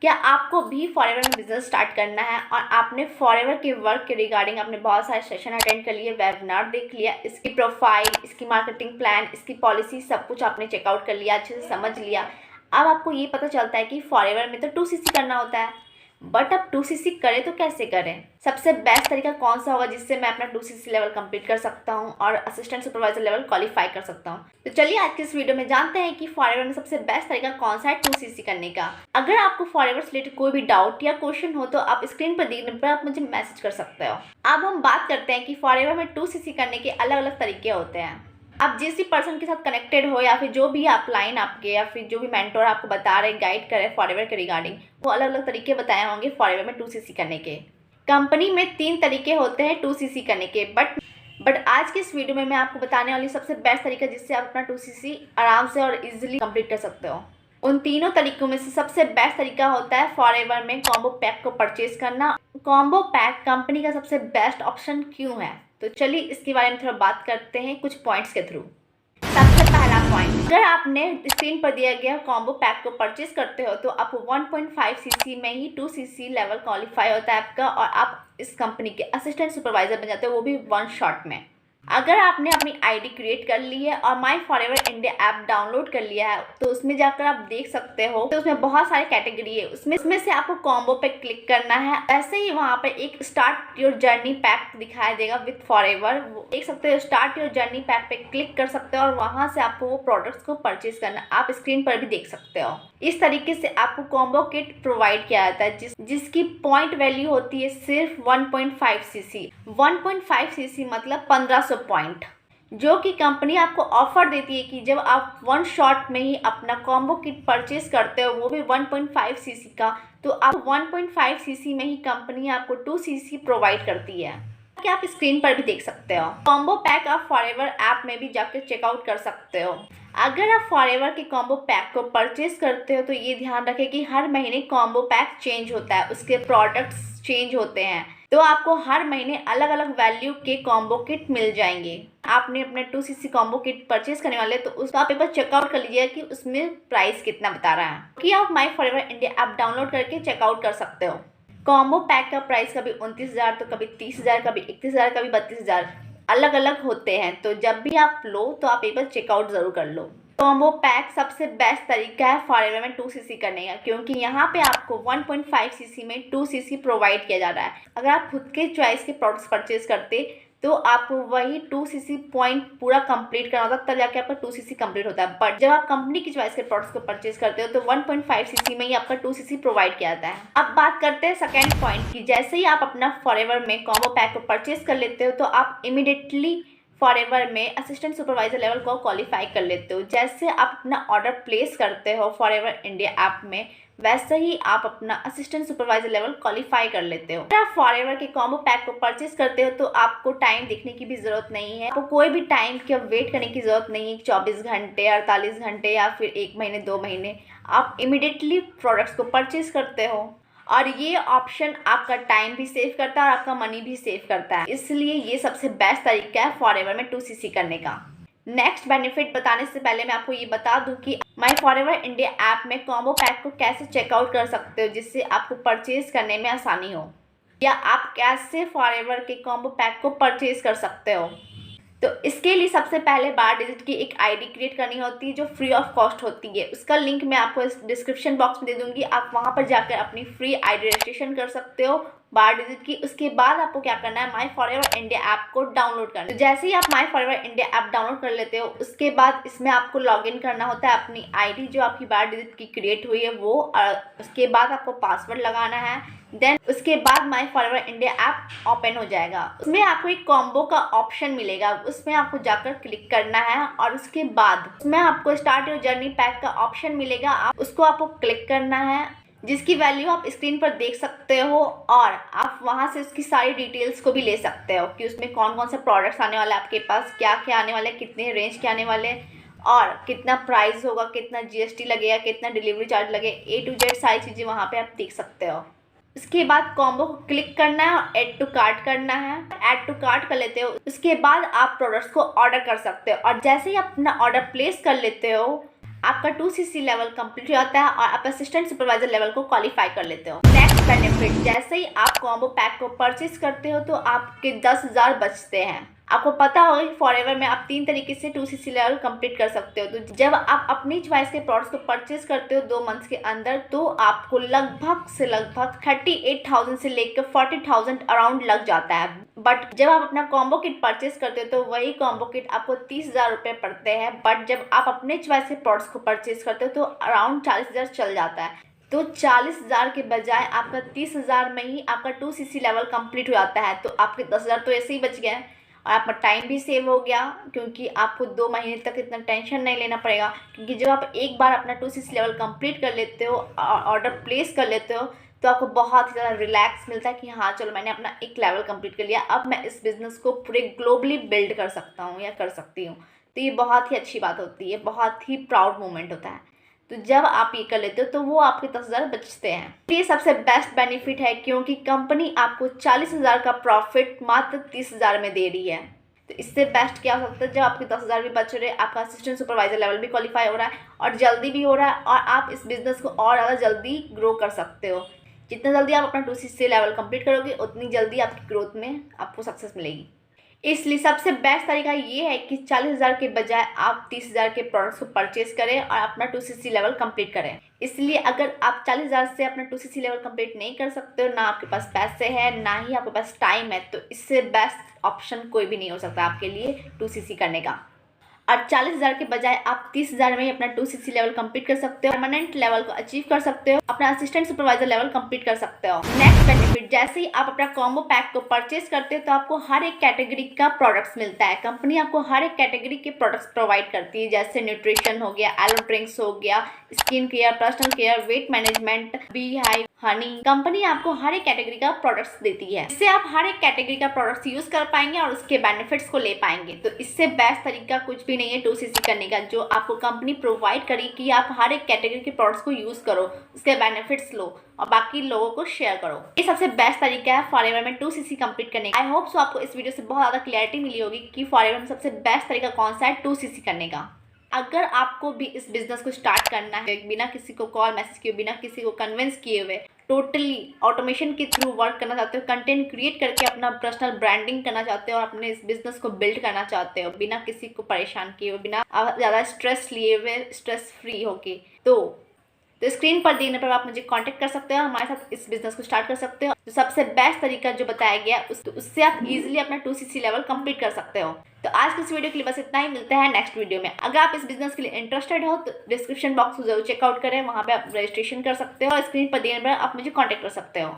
क्या आपको भी फॉरएवर में बिजनेस स्टार्ट करना है और आपने फॉरएवर के वर्क के रिगार्डिंग आपने बहुत सारे सेशन अटेंड कर लिए, वेबिनार देख लिया, इसकी प्रोफाइल, इसकी मार्केटिंग प्लान, इसकी पॉलिसी सब कुछ आपने चेकआउट कर लिया, अच्छे से समझ लिया। अब आपको ये पता चलता है कि फॉरएवर में तो 2cc करना होता है, बट अब 2cc करें तो कैसे करें? सबसे बेस्ट तरीका कौन सा होगा जिससे मैं अपना 2cc लेवल कंप्लीट कर सकता हूं और असिस्टेंट सुपरवाइजर लेवल क्वालिफाई कर सकता हूं? तो चलिए आज के इस वीडियो में जानते हैं कि फॉरएवर में सबसे बेस्ट तरीका कौन सा है 2cc करने का। अगर आपको फॉरएवर से रिलेटेड कोई भी डाउट या क्वेश्चन हो तो आप स्क्रीन पर दिए नंबर पर आप मुझे मैसेज कर सकते हो। अब हम बात करते हैं कि फॉरएवर में 2cc करने के अलग अलग तरीके होते हैं। आप जिस भी पर्सन के साथ कनेक्टेड हो या फिर जो भी अपलाइन आपके या फिर जो भी मेंटोर आपको बता रहे गाइड कर रहे फॉरएवर के रिगार्डिंग, वो अलग अलग तरीके बताए होंगे फॉरएवर में 2cc करने के। कंपनी में 3 तरीके होते हैं 2cc करने के, बट आज के इस वीडियो में मैं आपको बताने वाली सबसे बेस्ट तरीका जिससे आप अपना 2cc आराम से और इजीली कंप्लीट कर सकते हो। उन तीनों तरीकों में से सबसे बेस्ट तरीका होता है फॉरएवर में कॉम्बो पैक को परचेज करना। कॉम्बो पैक कंपनी का सबसे बेस्ट ऑप्शन क्यों है, तो चलिए इसके बारे में थोड़ा बात करते हैं कुछ पॉइंट्स के थ्रू। सबसे पहला पॉइंट, अगर आपने स्क्रीन पर दिया गया कॉम्बो पैक को परचेज करते हो तो आप 1.5cc में ही 2cc लेवल क्वालिफाई होता है आपका और आप इस कंपनी के असिस्टेंट सुपरवाइजर बन जाते हो, वो भी 1 शॉट में। अगर आपने अपनी आईडी क्रिएट कर ली है और माई फॉरएवर इंडिया ऐप डाउनलोड कर लिया है तो उसमें जाकर आप देख सकते हो तो उसमें बहुत सारी कैटेगरी है, उसमें से आपको कॉम्बो पे क्लिक करना है। ऐसे ही वहाँ पे एक स्टार्ट योर जर्नी पैक दिखाई देगा विथ फॉरएवर, देख सकते हो। स्टार्ट योर जर्नी पैक पे क्लिक कर सकते हो और वहाँ से आपको वो प्रोडक्ट्स को परचेज करना आप स्क्रीन पर भी देख सकते हो। इस तरीके से आपको कॉम्बो किट प्रोवाइड किया जाता है जिसकी पॉइंट वैल्यू होती है सिर्फ 1.5cc। 1.5cc मतलब 1500 पॉइंट, जो कि कंपनी आपको ऑफर देती है कि जब आप 1 शॉट में ही अपना कॉम्बो किट परचेज करते हो वो भी 1.5cc का, तो आप 1.5cc में ही कंपनी आपको 2cc प्रोवाइड करती है कि आप स्क्रीन पर भी देख सकते हो। कॉम्बो पैक आप फॉरएवर ऐप में भी जाकर चेकआउट कर सकते हो। अगर आप फॉरएवर के कॉम्बो पैक को परचेज करते हो तो ये ध्यान रखें कि हर महीने कॉम्बो पैक चेंज होता है, उसके प्रोडक्ट्स चेंज होते हैं, तो आपको हर महीने अलग अलग वैल्यू के कॉम्बो किट मिल जाएंगे। आपने अपने 2cc कॉम्बो किट परचेज करने वाले तो उसका आप एक बार चेकआउट कर लीजिए कि उसमें प्राइस कितना बता रहा है, कि आप माई फॉरएवर इंडिया ऐप डाउनलोड करके चेकआउट कर सकते हो। कॉम्बो पैक का प्राइस कभी 29,000 तो कभी 30,000, कभी 31,000, कभी 32,000 अलग अलग होते हैं, तो जब भी आप लो तो आप एक बार चेकआउट ज़रूर कर लो। कॉम्बो पैक सबसे बेस्ट तरीका है फॉरएवर में 2cc करने का, क्योंकि यहाँ पे आपको 1.5cc में 2cc प्रोवाइड किया जा रहा है। अगर आप खुद के चॉइस के प्रोडक्ट्स परचेज करते तो आपको वही 2cc पॉइंट पूरा कंप्लीट करना होता है, तब जाके आपका 2cc कंप्लीट होता है। बट जब आप कंपनी की चॉइस के प्रोडक्ट्स को परचेज करते हो तो 1.5cc में ही आपका 2cc प्रोवाइड किया जाता है। अब बात करते हैं सेकेंड पॉइंट की, जैसे ही आप अपना फॉरएवर में कॉम्बो पैक को परचेज कर लेते हो तो आप इमीडिएटली फॉरएवर में असिस्टेंट सुपरवाइजर लेवल को क्वालिफाई कर लेते हो। जैसे आप अपना ऑर्डर प्लेस करते हो फॉरएवर इंडिया ऐप में, वैसे ही आप अपना असिस्टेंट सुपरवाइजर लेवल क्वालिफाई कर लेते हो। अगर आप फॉरएवर के कॉम्बो पैक को परचेज करते हो तो आपको टाइम देखने की भी जरूरत नहीं है, आपको कोई भी टाइम की वेट करने की जरूरत नहीं है, 24 घंटे, 48 घंटे या फिर 1 महीने 2 महीने। आप इमीडिएटली प्रोडक्ट्स को परचेज करते हो और ये ऑप्शन आपका टाइम भी सेव करता है और आपका मनी भी सेव करता है, इसलिए ये सबसे बेस्ट तरीका है फॉरएवर में 2cc करने का। नेक्स्ट बेनिफिट बताने से पहले मैं आपको ये बता दूं कि माई फॉरएवर इंडिया ऐप में कॉम्बो पैक को कैसे चेकआउट कर सकते हो जिससे आपको परचेज करने में आसानी हो, या आप कैसे फॉरएवर के कॉम्बो पैक को परचेज कर सकते हो। तो इसके लिए सबसे पहले 12 डिजिट की एक आईडी क्रिएट करनी होती है जो फ्री ऑफ कॉस्ट होती है। उसका लिंक मैं आपको इस डिस्क्रिप्शन बॉक्स में दे दूंगी, आप वहां पर जाकर अपनी फ्री आईडी रजिस्ट्रेशन कर सकते हो 12 डिजिट की। उसके बाद आपको क्या करना है, माई फॉरएवर इंडिया ऐप को डाउनलोड करना है। तो जैसे ही आप माई फॉरएवर इंडिया ऐप डाउनलोड कर लेते हो उसके बाद इसमें आपको लॉगिन करना होता है अपनी आईडी जो आपकी 12 डिजिट की क्रिएट हुई है वो, और उसके बाद आपको पासवर्ड लगाना है। देन उसके बाद माई फॉरएवर इंडिया ऐप ओपन हो जाएगा, उसमें आपको एक कॉम्बो का ऑप्शन मिलेगा, उसमें आपको जाकर क्लिक करना है और उसके बाद उसमें आपको स्टार्ट योर जर्नी पैक का ऑप्शन मिलेगा, उसको आपको क्लिक करना है, जिसकी वैल्यू आप स्क्रीन पर देख सकते हो और आप वहां से उसकी सारी डिटेल्स को भी ले सकते हो कि उसमें कौन कौन से प्रोडक्ट्स आने वाले, आपके पास क्या क्या आने वाले, कितने रेंज के आने वाले और कितना प्राइस होगा, कितना जीएसटी लगेगा, कितना डिलीवरी चार्ज लगेगा, A to Z सारी चीज़ें वहाँ पे आप देख सकते हो। उसके बाद कॉम्बो को क्लिक करना है और ऐड टू कार्ट करना है। ऐड टू कार्ट कर लेते हो, उसके बाद आप प्रोडक्ट्स को ऑर्डर कर सकते हो और जैसे ही अपना ऑर्डर प्लेस कर लेते हो आपका 2cc लेवल कंप्लीट हो जाता है और आप असिस्टेंट सुपरवाइजर लेवल को क्वालिफाई कर लेते हो। नेक्स्ट बेनिफिट, जैसे ही आप कॉम्बो पैक को परचेज करते हो तो आपके 10,000 बचते हैं। आपको पता होगा कि फॉरएवर में आप 3 तरीके से 2cc लेवल कंप्लीट कर सकते हो। तो जब आप अपनी चॉइस के प्रोडक्ट्स को परचेज करते हो 2 मंथ्स के अंदर, तो आपको लगभग 38,000 से लेकर 40,000 अराउंड लग जाता है। बट जब आप अपना कॉम्बो किट परचेज करते हो तो वही कॉम्बो किट आपको 30,000 रुपये पड़ते हैं। बट जब आप अपने चॉइस के प्रोडक्ट्स को परचेज करते हो तो अराउंड 40,000 चल जाता है। तो 40,000 के बजाय आपका 30,000 में ही आपका 2cc लेवल कंप्लीट हो जाता है। तो आपके 10,000 तो ऐसे ही बच गए हैं और आपका टाइम भी सेव हो गया, क्योंकि आपको 2 महीने तक इतना टेंशन नहीं लेना पड़ेगा। क्योंकि जब आप एक बार अपना 2cc लेवल कंप्लीट कर लेते हो, ऑर्डर प्लेस कर लेते हो, तो आपको बहुत ही ज़्यादा रिलैक्स मिलता है कि हाँ चलो मैंने अपना एक लेवल कंप्लीट कर लिया, अब मैं इस बिज़नेस को पूरे ग्लोबली बिल्ड कर सकता हूँ या कर सकती हूँ। तो ये बहुत ही अच्छी बात होती है, बहुत ही प्राउड मोमेंट होता है। तो जब आप ये कर लेते हो तो वो आपके 10,000 बचते हैं। ये सबसे बेस्ट बेनिफिट है, क्योंकि कंपनी आपको 40,000 का प्रॉफिट मात्र 30,000 में दे रही है। तो इससे बेस्ट क्या हो सकता है, जब आपके 10,000 भी बच रहे, आपका असिस्टेंट सुपरवाइजर लेवल भी क्वालिफाई हो रहा है और जल्दी भी हो रहा है, और आप इस बिज़नेस को और ज़्यादा जल्दी ग्रो कर सकते हो। जितना जल्दी आप अपना 2cc लेवल कंप्लीट करोगे उतनी जल्दी आपकी ग्रोथ में आपको सक्सेस मिलेगी। इसलिए सबसे बेस्ट तरीका ये है कि 40,000 के बजाय आप 30,000 के प्रोडक्ट्स को परचेज करें और अपना 2cc लेवल कंप्लीट करें। इसलिए अगर आप 40,000 से अपना 2cc लेवल कंप्लीट नहीं कर सकते हो, ना आपके पास पैसे हैं, ना ही आपके पास टाइम है, तो इससे बेस्ट ऑप्शन कोई भी नहीं हो सकता आपके लिए 2cc करने का। और 40,000 के बजाय आप 30,000 में ही अपना 2cc लेवल कंप्लीट कर सकते हो, परमानेंट लेवल को अचीव कर सकते हो, अपना असिस्टेंट सुपरवाइजर लेवल कंप्लीट कर सकते हो। नेक्स्ट बेनिफिट, जैसे ही आप अपना कॉम्बो पैक को परचेज करते हो तो आपको हर एक कैटेगरी का प्रोडक्ट्स मिलता है। कंपनी आपको हर एक कैटेगरी के प्रोडक्ट्स प्रोवाइड करती है, जैसे न्यूट्रिशन हो गया, एलो ड्रिंक्स हो गया, skin care, personal care, weight management, bee hive, Honey. Company आपको हर एक कैटेगरी का प्रोडक्ट्स देती है, इससे आप हर एक कैटेगरी का प्रोडक्ट्स यूज कर पाएंगे और उसके बेनिफिट्स को ले पाएंगे। तो इससे बेस्ट तरीका कुछ भी नहीं है 2cc करने का, जो आपको कंपनी प्रोवाइड करेगी कि आप हर एक कैटेगरी के प्रोडक्ट्स को यूज करो, उसके बेनिफिट्स लो और बाकी लोगों को शेयर करो। ये सबसे बेस्ट तरीका है फॉरएवर में 2cc कंप्लीट करने का। आई होप सो आपको इस वीडियो से बहुत ज़्यादा क्लैरिटी मिली होगी कि फॉरएवर में सबसे बेस्ट तरीका कौन सा है 2cc करने का। अगर आपको भी इस बिजनेस को स्टार्ट करना है बिना किसी को कॉल मैसेज किए, बिना किसी को कन्विंस किए हुए, टोटली ऑटोमेशन के थ्रू वर्क करना चाहते हो, कंटेंट क्रिएट करके अपना पर्सनल ब्रांडिंग करना चाहते हो और अपने इस बिजनेस को बिल्ड करना चाहते हो बिना किसी को परेशान किए हुए, बिना ज़्यादा स्ट्रेस लिए हुए, स्ट्रेस फ्री होके, तो स्क्रीन पर देने पर आप मुझे कांटेक्ट कर सकते हो, हमारे साथ इस बिजनेस को स्टार्ट कर सकते हो। तो सबसे बेस्ट तरीका जो बताया गया उससे आप इजीली अपना 2cc लेवल कंप्लीट कर सकते हो। तो आज की इस वीडियो के लिए बस इतना ही, मिलते हैं नेक्स्ट वीडियो में। अगर आप इस बिजनेस के लिए इंटरेस्टेड हो तो डिस्क्रिप्शन बॉक्स को जरूर चेकआउट करें, वहाँ पे आप रजिस्ट्रेशन कर सकते हो और स्क्रीन पर देने पर आप मुझे कॉन्टेक्ट कर सकते हो।